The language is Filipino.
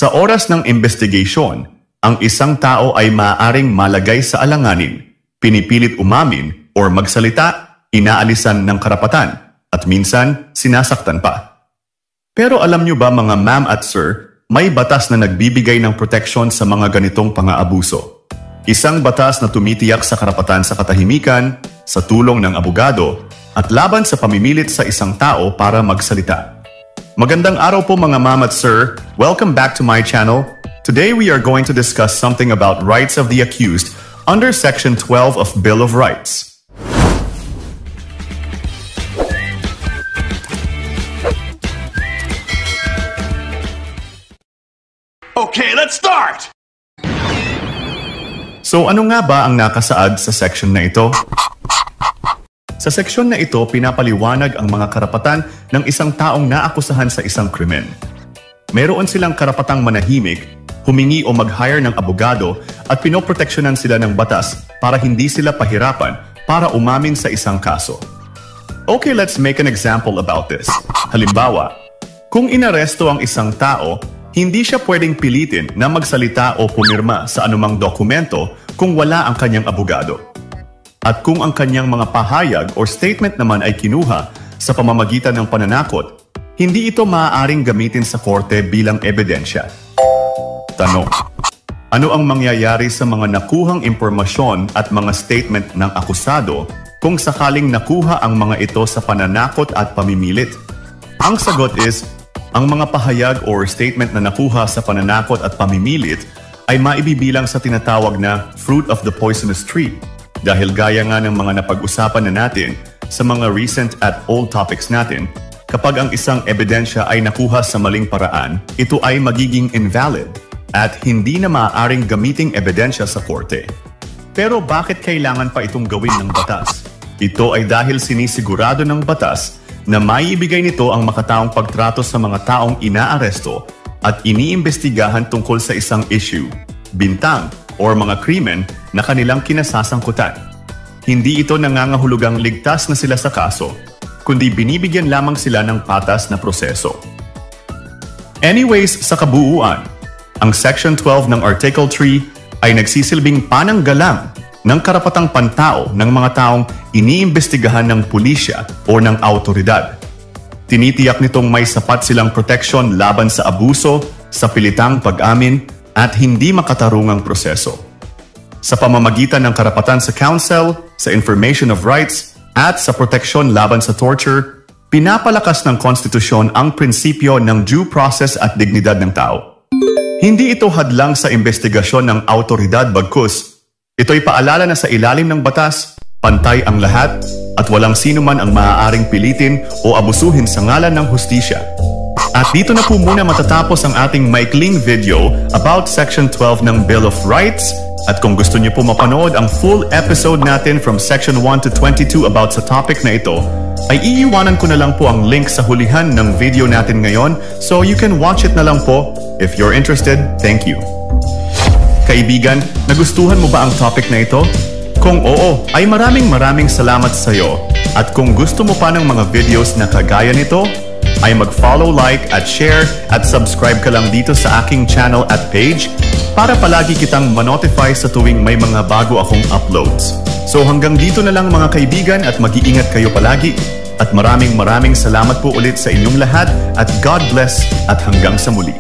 Sa oras ng investigasyon, ang isang tao ay maaaring malagay sa alanganin, pinipilit umamin o magsalita, inaalisan ng karapatan, at minsan sinasaktan pa. Pero alam niyo ba mga ma'am at sir, may batas na nagbibigay ng proteksyon sa mga ganitong pang-aabuso. Isang batas na tumitiyak sa karapatan sa katahimikan, sa tulong ng abogado, at laban sa pamimilit sa isang tao para magsalita. Magandang araw po mga ma'am at sir, welcome back to my channel. Today we are going to discuss something about rights of the accused under Section 12 of Bill of Rights. Okay, let's start! So ano nga ba ang nakasaad sa section na ito? Sa seksyon na ito, pinapaliwanag ang mga karapatan ng isang taong naakusahan sa isang krimen. Meron silang karapatang manahimik, humingi o mag-hire ng abogado at pinoproteksyonan sila ng batas para hindi sila pahirapan para umamin sa isang kaso. Okay, let's make an example about this. Halimbawa, kung inaresto ang isang tao, hindi siya pwedeng pilitin na magsalita o pumirma sa anumang dokumento kung wala ang kanyang abogado. At kung ang kanyang mga pahayag o statement naman ay kinuha sa pamamagitan ng pananakot, hindi ito maaaring gamitin sa korte bilang ebidensya. Tanong: ano ang mangyayari sa mga nakuhang impormasyon at mga statement ng akusado kung sakaling nakuha ang mga ito sa pananakot at pamimilit? Ang sagot is, ang mga pahayag or statement na nakuha sa pananakot at pamimilit ay maibibilang sa tinatawag na fruit of the poisonous tree. Dahil gaya nga ng mga napag-usapan na natin sa mga recent at old topics natin, kapag ang isang ebidensya ay nakuha sa maling paraan, ito ay magiging invalid at hindi na maaaring gamiting ebidensya sa korte. Pero bakit kailangan pa itong gawin ng batas? Ito ay dahil sinisigurado ng batas na maiibigay nito ang makataong pagtrato sa mga taong inaaresto at iniimbestigahan tungkol sa isang issue, bintang, or mga krimen na kanilang kinasasangkutan. Hindi ito nangangahulugang ligtas na sila sa kaso, kundi binibigyan lamang sila ng patas na proseso. Anyways, sa kabuuan, ang Section 12 ng Article 3 ay nagsisilbing pananggalang ng karapatang pantao ng mga taong iniimbestigahan ng pulisya o ng autoridad. Tinitiyak nitong may sapat silang proteksyon laban sa abuso, sa pilitang pag-amin, at hindi makatarungang proseso. Sa pamamagitan ng karapatan sa counsel, sa information of rights, at sa proteksyon laban sa torture, pinapalakas ng konstitusyon ang prinsipyo ng due process at dignidad ng tao. Hindi ito hadlang sa investigasyon ng autoridad bagkus. Ito'y paalala na sa ilalim ng batas, pantay ang lahat, at walang sino man ang maaaring pilitin o abusuhin sa ngalan ng hustisya. At dito na po muna matatapos ang ating maikling video about Section 12 ng Bill of Rights. At kung gusto niyo po mapanood ang full episode natin from Section 1 to 22 about sa topic na ito, ay iiwanan ko na lang po ang link sa hulihan ng video natin ngayon, so you can watch it na lang po. If you're interested, thank you. Kaibigan, nagustuhan mo ba ang topic na ito? Kung oo, ay maraming salamat sa iyo. At kung gusto mo pa ng mga videos na kagaya nito, ay mag-follow, like, at share, at subscribe ka lang dito sa aking channel at page para palagi kitang manotify sa tuwing may mga bago akong uploads. So hanggang dito na lang mga kaibigan at mag-iingat kayo palagi. At maraming salamat po ulit sa inyong lahat at God bless at hanggang sa muli.